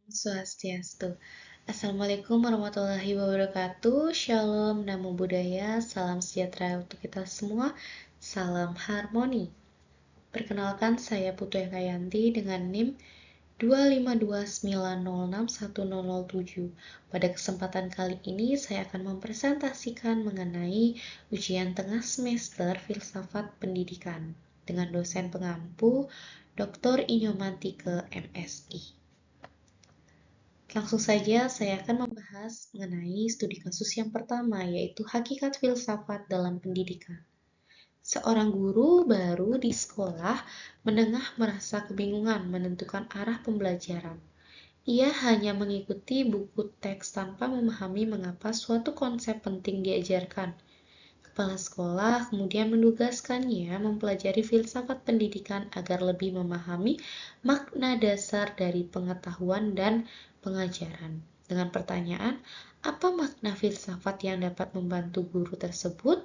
Swastiastu. Assalamualaikum warahmatullahi wabarakatuh. Shalom, namo buddhaya, salam sejahtera untuk kita semua. Salam harmoni. Perkenalkan, saya Putu Ekayanti dengan NIM 252906107. Pada kesempatan kali ini, saya akan mempresentasikan mengenai ujian tengah semester Filsafat Pendidikan dengan dosen pengampu Dr. Inyomantike MSI. Langsung saja saya akan membahas mengenai studi kasus yang pertama, yaitu hakikat filsafat dalam pendidikan. Seorang guru baru di sekolah menengah merasa kebingungan menentukan arah pembelajaran. Ia hanya mengikuti buku teks tanpa memahami mengapa suatu konsep penting diajarkan. Kepala sekolah kemudian menugaskannya mempelajari filsafat pendidikan agar lebih memahami makna dasar dari pengetahuan dan pengajaran. Dengan pertanyaan, apa makna filsafat yang dapat membantu guru tersebut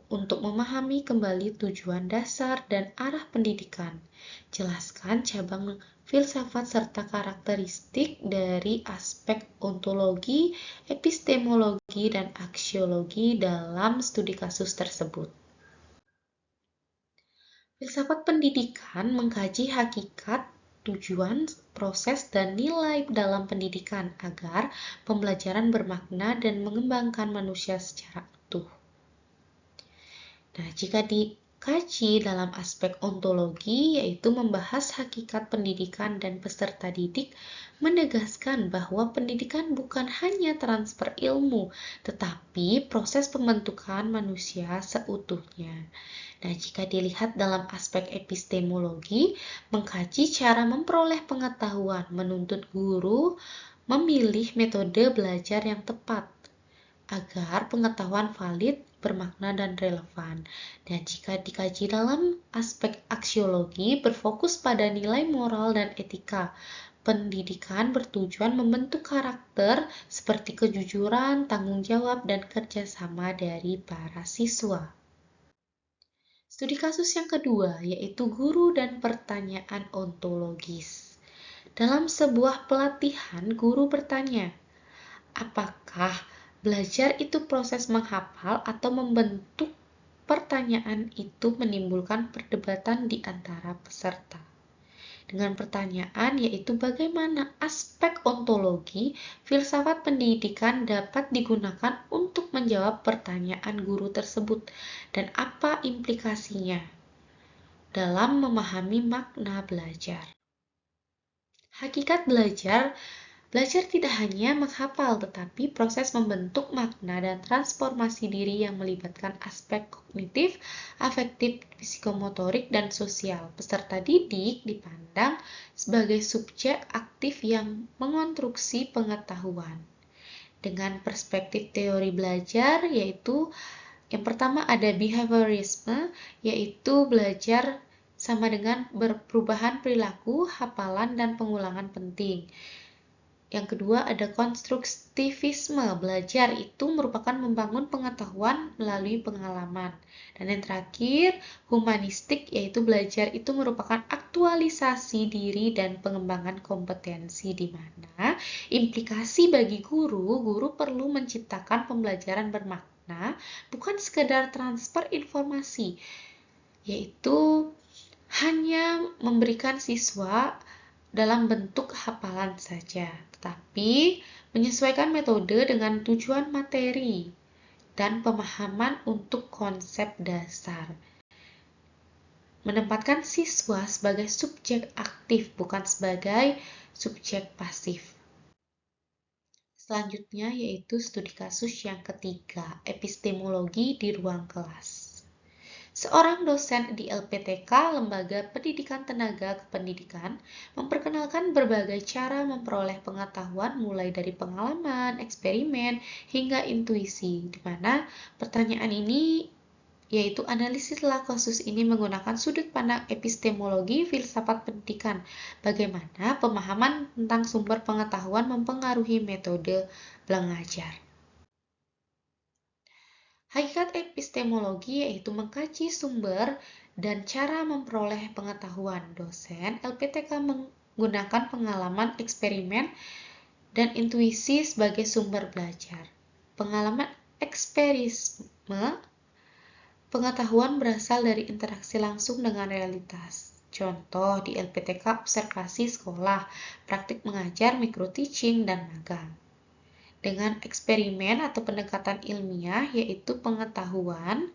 untuk memahami kembali tujuan dasar dan arah pendidikan? Jelaskan cabang filsafat serta karakteristik dari aspek ontologi, epistemologi, dan aksiologi dalam studi kasus tersebut. Filsafat pendidikan mengkaji hakikat, tujuan, proses, dan nilai dalam pendidikan agar pembelajaran bermakna dan mengembangkan manusia secara utuh. Nah, jika dikaji dalam aspek ontologi, yaitu membahas hakikat pendidikan dan peserta didik, menegaskan bahwa pendidikan bukan hanya transfer ilmu, tetapi proses pembentukan manusia seutuhnya. Nah, jika dilihat dalam aspek epistemologi, mengkaji cara memperoleh pengetahuan, menuntut guru memilih metode belajar yang tepat agar pengetahuan valid, bermakna, dan relevan. Dan jika dikaji dalam aspek aksiologi, berfokus pada nilai moral dan etika. Pendidikan bertujuan membentuk karakter seperti kejujuran, tanggung jawab, dan kerjasama dari para siswa. Studi kasus yang kedua, yaitu guru dan pertanyaan ontologis. Dalam sebuah pelatihan, guru bertanya, apakah belajar itu proses menghafal atau membentuk? Pertanyaan itu menimbulkan perdebatan di antara peserta. Dengan pertanyaan yaitu bagaimana aspek ontologi filsafat pendidikan dapat digunakan untuk menjawab pertanyaan guru tersebut dan apa implikasinya dalam memahami makna belajar. Hakikat belajar tidak hanya menghafal, tetapi proses membentuk makna dan transformasi diri yang melibatkan aspek kognitif, afektif, psikomotorik, dan sosial. Peserta didik dipandang sebagai subjek aktif yang mengonstruksi pengetahuan. Dengan perspektif teori belajar, yaitu yang pertama ada behaviorisme, yaitu belajar sama dengan perubahan perilaku, hafalan, dan pengulangan penting. Yang kedua ada konstruktivisme, belajar itu merupakan membangun pengetahuan melalui pengalaman. Dan yang terakhir, humanistik, yaitu belajar itu merupakan aktualisasi diri dan pengembangan kompetensi di mana implikasi bagi guru perlu menciptakan pembelajaran bermakna, bukan sekedar transfer informasi, yaitu hanya memberikan siswa dalam bentuk hafalan saja, tetapi menyesuaikan metode dengan tujuan materi dan pemahaman untuk konsep dasar. Menempatkan siswa sebagai subjek aktif, bukan sebagai subjek pasif. Selanjutnya yaitu studi kasus yang ketiga, epistemologi di ruang kelas. Seorang dosen di LPTK, Lembaga Pendidikan Tenaga Kependidikan, memperkenalkan berbagai cara memperoleh pengetahuan mulai dari pengalaman, eksperimen, hingga intuisi, di mana pertanyaan ini yaitu analisislah kasus ini menggunakan sudut pandang epistemologi filsafat pendidikan, bagaimana pemahaman tentang sumber pengetahuan mempengaruhi metode belajar. Hakikat epistemologi yaitu mengkaji sumber dan cara memperoleh pengetahuan. Dosen LPTK gunakan pengalaman, eksperimen, dan intuisi sebagai sumber belajar. Pengalaman eksperisme, pengetahuan berasal dari interaksi langsung dengan realitas. Contoh di LPTK observasi sekolah, praktik mengajar, micro-teaching, dan magang. Dengan eksperimen atau pendekatan ilmiah, yaitu pengetahuan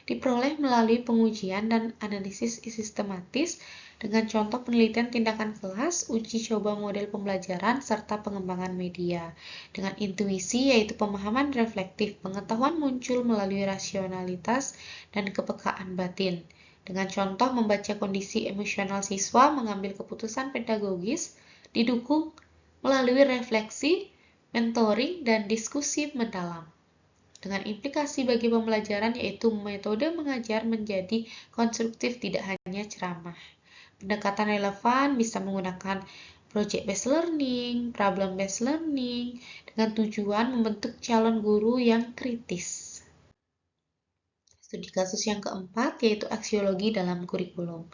diperoleh melalui pengujian dan analisis sistematis dengan contoh penelitian tindakan kelas, uji coba model pembelajaran, serta pengembangan media. Dengan intuisi, yaitu pemahaman reflektif, pengetahuan muncul melalui rasionalitas dan kepekaan batin. Dengan contoh membaca kondisi emosional siswa, mengambil keputusan pedagogis, didukung melalui refleksi, mentoring, dan diskusi mendalam. Dengan implikasi bagi pembelajaran yaitu metode mengajar menjadi konstruktif tidak hanya ceramah. Pendekatan relevan bisa menggunakan project-based learning, problem-based learning, dengan tujuan membentuk calon guru yang kritis. Studi kasus yang keempat yaitu aksiologi dalam kurikulum.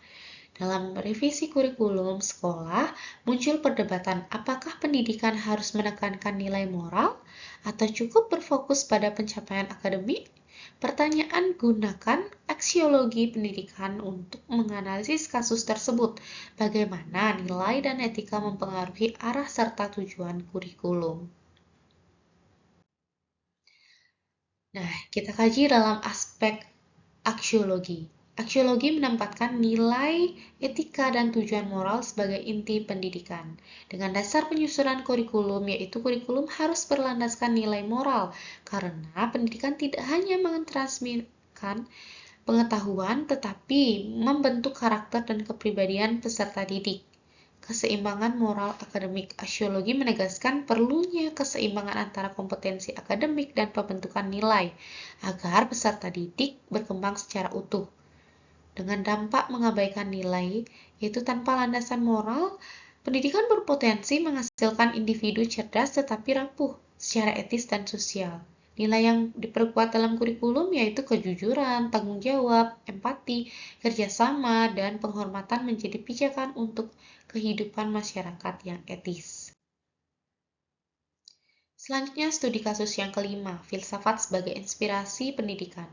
Dalam revisi kurikulum sekolah, muncul perdebatan apakah pendidikan harus menekankan nilai moral atau cukup berfokus pada pencapaian akademik? Pertanyaan gunakan aksiologi pendidikan untuk menganalisis kasus tersebut, bagaimana nilai dan etika mempengaruhi arah serta tujuan kurikulum. Nah, kita kaji dalam aspek aksiologi. Aksiologi menempatkan nilai, etika, dan tujuan moral sebagai inti pendidikan. Dengan dasar penyusunan kurikulum, yaitu kurikulum harus berlandaskan nilai moral, karena pendidikan tidak hanya mentransmitkan pengetahuan, tetapi membentuk karakter dan kepribadian peserta didik. Keseimbangan moral akademik. Aksiologi menegaskan perlunya keseimbangan antara kompetensi akademik dan pembentukan nilai, agar peserta didik berkembang secara utuh. Dengan dampak mengabaikan nilai, yaitu tanpa landasan moral, pendidikan berpotensi menghasilkan individu cerdas tetapi rapuh secara etis dan sosial. Nilai yang diperkuat dalam kurikulum yaitu kejujuran, tanggung jawab, empati, kerjasama, dan penghormatan menjadi pijakan untuk kehidupan masyarakat yang etis. Selanjutnya, studi kasus yang kelima, filsafat sebagai inspirasi pendidikan.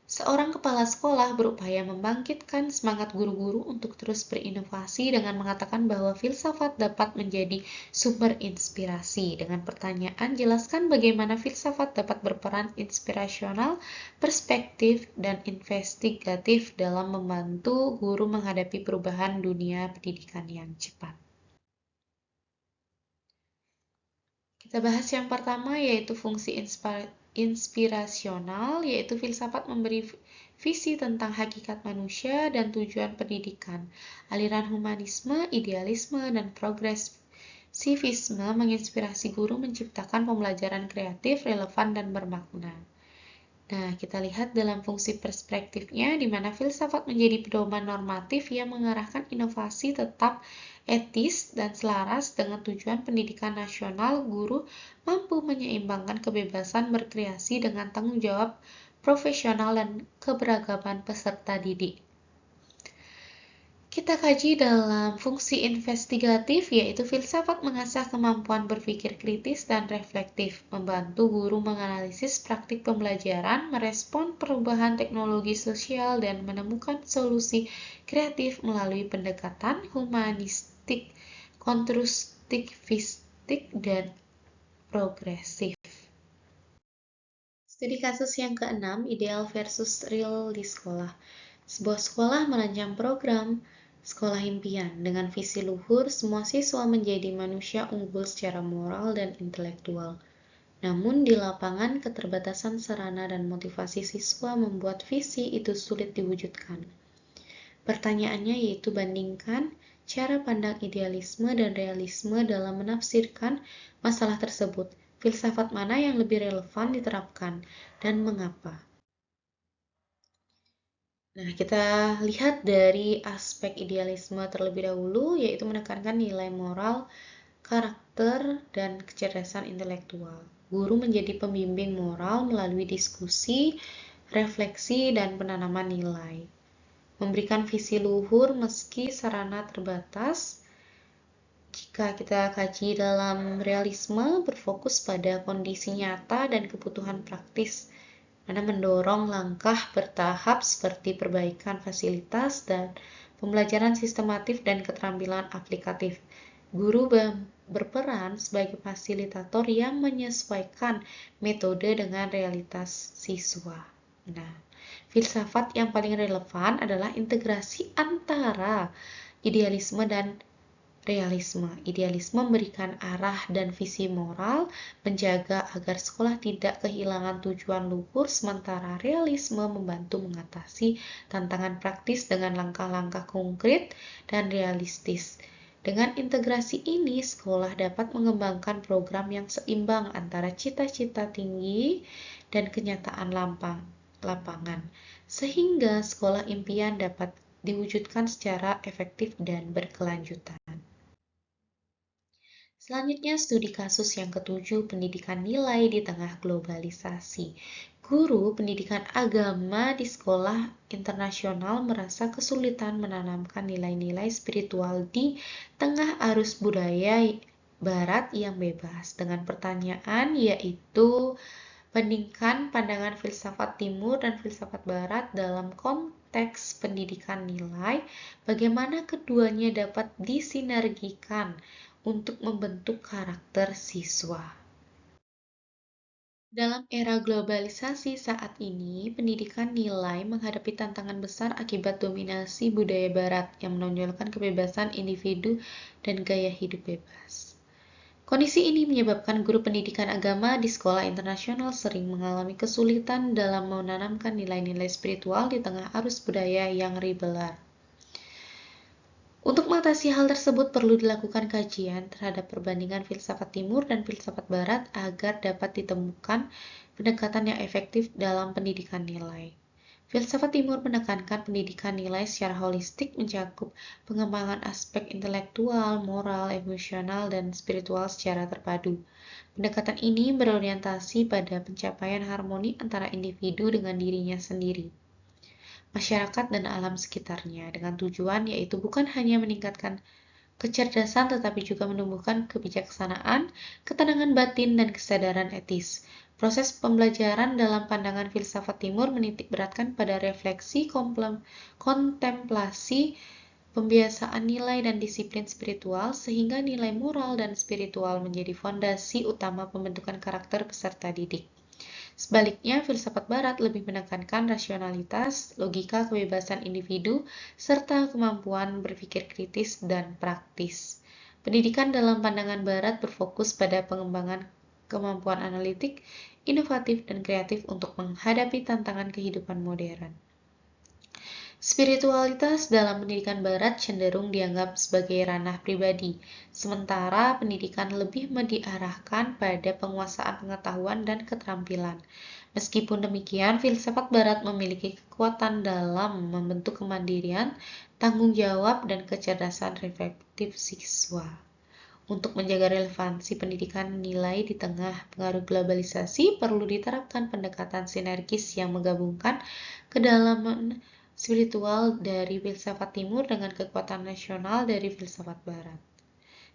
Seorang kepala sekolah berupaya membangkitkan semangat guru-guru untuk terus berinovasi dengan mengatakan bahwa filsafat dapat menjadi sumber inspirasi. Dengan pertanyaan, jelaskan bagaimana filsafat dapat berperan inspirasional, perspektif, dan investigatif dalam membantu guru menghadapi perubahan dunia pendidikan yang cepat. Kita bahas yang pertama yaitu fungsi inspirasional, yaitu filsafat memberi visi tentang hakikat manusia dan tujuan pendidikan. Aliran humanisme, idealisme, dan progresivisme menginspirasi guru menciptakan pembelajaran kreatif, relevan, dan bermakna. Nah, kita lihat dalam fungsi perspektifnya, di mana filsafat menjadi pedoman normatif yang mengarahkan inovasi tetap etis dan selaras dengan tujuan pendidikan nasional. Guru mampu menyeimbangkan kebebasan berkreasi dengan tanggung jawab profesional dan keberagaman peserta didik. Kita kaji dalam fungsi investigatif, yaitu filsafat mengasah kemampuan berpikir kritis dan reflektif, membantu guru menganalisis praktik pembelajaran, merespon perubahan teknologi sosial, dan menemukan solusi kreatif melalui pendekatan humanistik, konstruktivistik, dan progresif. Studi kasus yang keenam, ideal versus real di sekolah. Sebuah sekolah merancang program sekolah impian. Dengan visi luhur, semua siswa menjadi manusia unggul secara moral dan intelektual. Namun di lapangan, keterbatasan sarana dan motivasi siswa membuat visi itu sulit diwujudkan. Pertanyaannya yaitu bandingkan cara pandang idealisme dan realisme dalam menafsirkan masalah tersebut. Filsafat mana yang lebih relevan diterapkan dan mengapa? Nah, kita lihat dari aspek idealisme terlebih dahulu, yaitu menekankan nilai moral, karakter, dan kecerdasan intelektual. Guru menjadi pembimbing moral melalui diskusi, refleksi, dan penanaman nilai. Memberikan visi luhur meski sarana terbatas, Jika kita kaji dalam realisme, berfokus pada kondisi nyata dan kebutuhan praktis, mana mendorong langkah bertahap seperti perbaikan fasilitas dan pembelajaran sistematif dan keterampilan aplikatif. Guru berperan sebagai fasilitator yang menyesuaikan metode dengan realitas siswa. Nah, filsafat yang paling relevan adalah integrasi antara idealisme dan realisme. Idealisme memberikan arah dan visi moral, menjaga agar sekolah tidak kehilangan tujuan luhur, sementara realisme membantu mengatasi tantangan praktis dengan langkah-langkah konkret dan realistis. Dengan integrasi ini, sekolah dapat mengembangkan program yang seimbang antara cita-cita tinggi dan kenyataan lapangan, sehingga sekolah impian dapat diwujudkan secara efektif dan berkelanjutan. Selanjutnya, studi kasus yang ketujuh, pendidikan nilai di tengah globalisasi. Guru pendidikan agama di sekolah internasional merasa kesulitan menanamkan nilai-nilai spiritual di tengah arus budaya barat yang bebas. Dengan pertanyaan yaitu, bandingkan pandangan filsafat timur dan filsafat barat dalam konteks pendidikan nilai, bagaimana keduanya dapat disinergikan untuk membentuk karakter siswa. Dalam era globalisasi saat ini, pendidikan nilai menghadapi tantangan besar akibat dominasi budaya barat yang menonjolkan kebebasan individu dan gaya hidup bebas. Kondisi ini menyebabkan guru pendidikan agama di sekolah internasional sering mengalami kesulitan dalam menanamkan nilai-nilai spiritual di tengah arus budaya yang ribelar. Untuk mengatasi hal tersebut perlu dilakukan kajian terhadap perbandingan filsafat timur dan filsafat barat agar dapat ditemukan pendekatan yang efektif dalam pendidikan nilai. Filsafat timur menekankan pendidikan nilai secara holistik mencakup pengembangan aspek intelektual, moral, emosional, dan spiritual secara terpadu. Pendekatan ini berorientasi pada pencapaian harmoni antara individu dengan dirinya sendiri, masyarakat, dan alam sekitarnya, dengan tujuan yaitu bukan hanya meningkatkan kecerdasan tetapi juga menumbuhkan kebijaksanaan, ketenangan batin, dan kesadaran etis. Proses pembelajaran dalam pandangan filsafat timur menitik beratkan pada refleksi, kontemplasi, pembiasaan nilai, dan disiplin spiritual, sehingga nilai moral dan spiritual menjadi fondasi utama pembentukan karakter peserta didik. Sebaliknya, filsafat barat lebih menekankan rasionalitas, logika, kebebasan individu, serta kemampuan berpikir kritis dan praktis. Pendidikan dalam pandangan barat berfokus pada pengembangan kemampuan analitik, inovatif, dan kreatif untuk menghadapi tantangan kehidupan modern. Spiritualitas dalam pendidikan barat cenderung dianggap sebagai ranah pribadi, sementara pendidikan lebih diarahkan pada penguasaan pengetahuan dan keterampilan. Meskipun demikian, filsafat barat memiliki kekuatan dalam membentuk kemandirian, tanggung jawab, dan kecerdasan reflektif siswa. Untuk menjaga relevansi pendidikan nilai di tengah pengaruh globalisasi, perlu diterapkan pendekatan sinergis yang menggabungkan kedalaman spiritual dari filsafat timur dengan kekuatan nasional dari filsafat barat.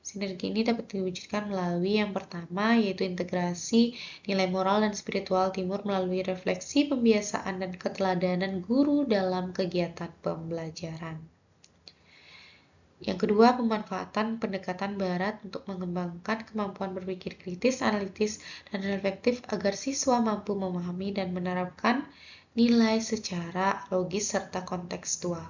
Sinergi ini dapat diwujudkan melalui yang pertama, yaitu integrasi nilai moral dan spiritual timur melalui refleksi, pembiasaan, dan keteladanan guru dalam kegiatan pembelajaran. Yang kedua, pemanfaatan pendekatan barat untuk mengembangkan kemampuan berpikir kritis, analitis, dan reflektif agar siswa mampu memahami dan menerapkan nilai secara logis serta kontekstual.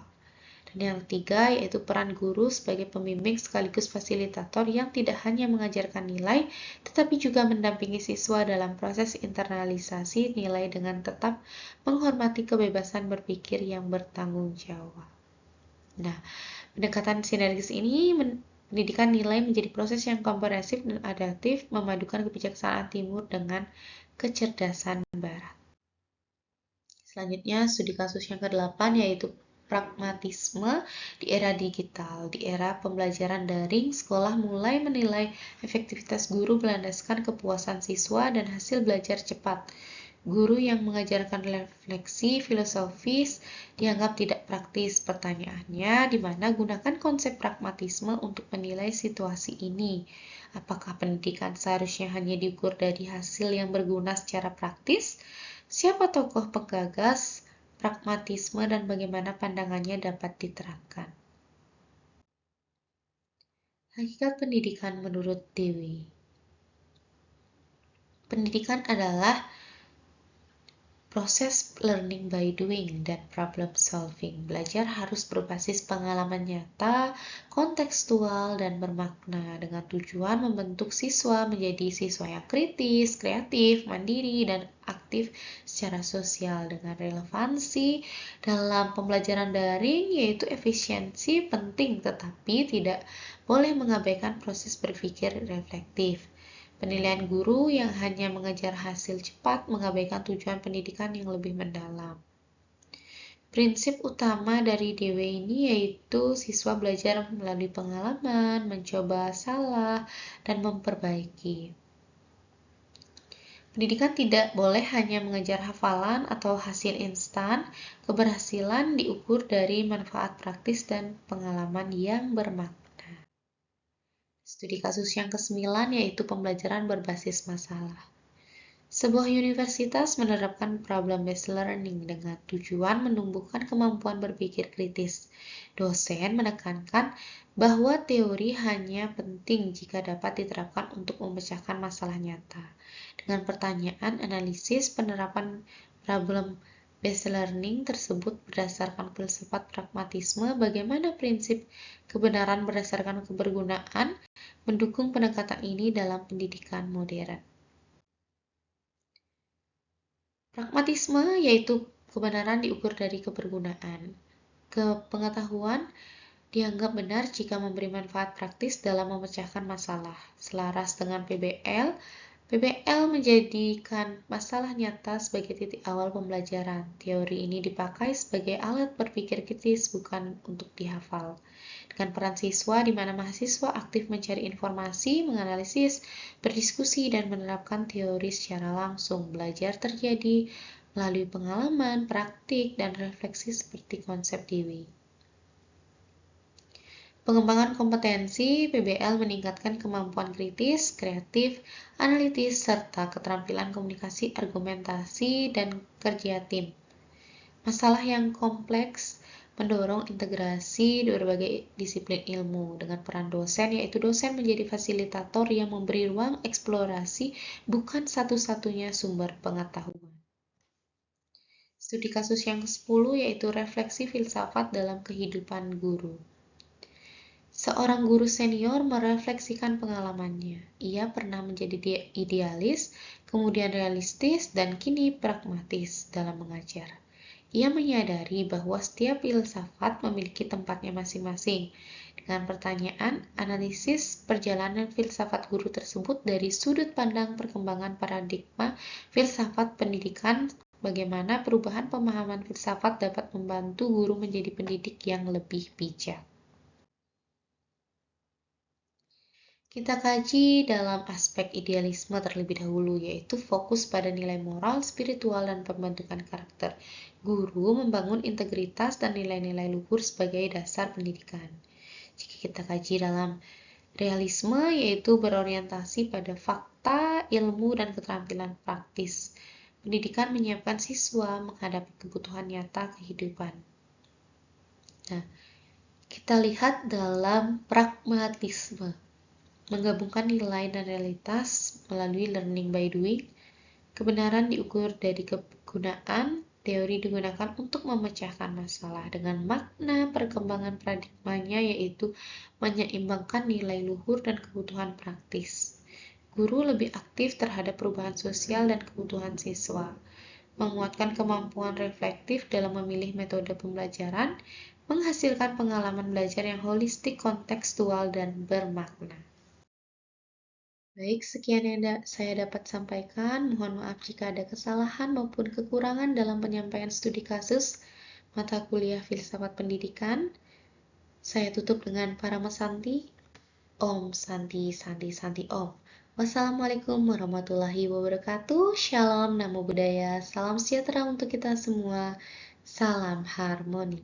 Dan yang ketiga, yaitu peran guru sebagai pembimbing sekaligus fasilitator yang tidak hanya mengajarkan nilai, tetapi juga mendampingi siswa dalam proses internalisasi nilai dengan tetap menghormati kebebasan berpikir yang bertanggung jawab. Nah, pendekatan sinergis ini pendidikan nilai menjadi proses yang komprehensif dan adaptif, memadukan kebijaksanaan timur dengan kecerdasan barat. Selanjutnya, studi kasus yang ke-8 yaitu pragmatisme di era digital. Di era pembelajaran daring, sekolah mulai menilai efektivitas guru berlandaskan kepuasan siswa dan hasil belajar cepat. Guru yang mengajarkan refleksi filosofis dianggap tidak praktis. Pertanyaannya, di mana gunakan konsep pragmatisme untuk menilai situasi ini? Apakah pendidikan seharusnya hanya diukur dari hasil yang berguna secara praktis? Siapa tokoh penggagas pragmatisme dan bagaimana pandangannya dapat diterapkan? Hakikat pendidikan menurut Dewi. Pendidikan adalah proses learning by doing dan problem solving. Belajar harus berbasis pengalaman nyata, kontekstual, dan bermakna dengan tujuan membentuk siswa menjadi siswa yang kritis, kreatif, mandiri, dan aktif secara sosial dengan relevansi dalam pembelajaran daring, yaitu efisiensi penting tetapi tidak boleh mengabaikan proses berpikir reflektif. Penilaian guru yang hanya mengejar hasil cepat mengabaikan tujuan pendidikan yang lebih mendalam. Prinsip utama dari DW ini yaitu siswa belajar melalui pengalaman, mencoba salah, dan memperbaiki. Pendidikan tidak boleh hanya mengejar hafalan atau hasil instan. Keberhasilan diukur dari manfaat praktis dan pengalaman yang bermakna. Studi kasus yang ke-9 yaitu pembelajaran berbasis masalah. Sebuah universitas menerapkan problem-based learning dengan tujuan menumbuhkan kemampuan berpikir kritis. Dosen menekankan bahwa teori hanya penting jika dapat diterapkan untuk memecahkan masalah nyata. Dengan pertanyaan analisis penerapan problem-based learning tersebut berdasarkan filsafat pragmatisme, bagaimana prinsip kebenaran berdasarkan kebergunaan mendukung pendekatan ini dalam pendidikan modern. Pragmatisme yaitu kebenaran diukur dari kebergunaan. Pengetahuan dianggap benar jika memberi manfaat praktis dalam memecahkan masalah. Selaras dengan PBL, PBL menjadikan masalah nyata sebagai titik awal pembelajaran. Teori ini dipakai sebagai alat berpikir kritis, bukan untuk dihafal. Dengan peran siswa, di mana mahasiswa aktif mencari informasi, menganalisis, berdiskusi, dan menerapkan teori secara langsung. Belajar terjadi melalui pengalaman, praktik, dan refleksi seperti konsep Dewey. Pengembangan kompetensi PBL meningkatkan kemampuan kritis, kreatif, analitis, serta keterampilan komunikasi, argumentasi, dan kerja tim. Masalah yang kompleks mendorong integrasi berbagai disiplin ilmu dengan peran dosen, yaitu dosen menjadi fasilitator yang memberi ruang eksplorasi, bukan satu-satunya sumber pengetahuan. Studi kasus yang ke-10 yaitu refleksi filsafat dalam kehidupan guru. Seorang guru senior merefleksikan pengalamannya. Ia pernah menjadi idealis, kemudian realistis, dan kini pragmatis dalam mengajar. Ia menyadari bahwa setiap filsafat memiliki tempatnya masing-masing. Dengan pertanyaan, analisis perjalanan filsafat guru tersebut dari sudut pandang perkembangan paradigma filsafat pendidikan, bagaimana perubahan pemahaman filsafat dapat membantu guru menjadi pendidik yang lebih bijak. Kita kaji dalam aspek idealisme terlebih dahulu, yaitu fokus pada nilai moral, spiritual, dan pembentukan karakter. Guru membangun integritas dan nilai-nilai luhur sebagai dasar pendidikan. Jika kita kaji dalam realisme, yaitu berorientasi pada fakta, ilmu, dan keterampilan praktis. Pendidikan menyiapkan siswa menghadapi kebutuhan nyata kehidupan. Nah, kita lihat dalam pragmatisme. Menggabungkan nilai dan realitas melalui learning by doing. Kebenaran diukur dari kegunaan, teori digunakan untuk memecahkan masalah dengan makna perkembangan paradigmanya, yaitu menyeimbangkan nilai luhur dan kebutuhan praktis. Guru lebih aktif terhadap perubahan sosial dan kebutuhan siswa, menguatkan kemampuan reflektif dalam memilih metode pembelajaran, menghasilkan pengalaman belajar yang holistik, kontekstual, dan bermakna. Baik, sekian yang saya dapat sampaikan. Mohon maaf jika ada kesalahan maupun kekurangan dalam penyampaian studi kasus mata kuliah Filsafat Pendidikan. Saya tutup dengan Paramasanti. Om Santi Santi Santi Om. Wassalamualaikum warahmatullahi wabarakatuh. Shalom, namo buddhaya, salam sejahtera untuk kita semua. Salam harmoni.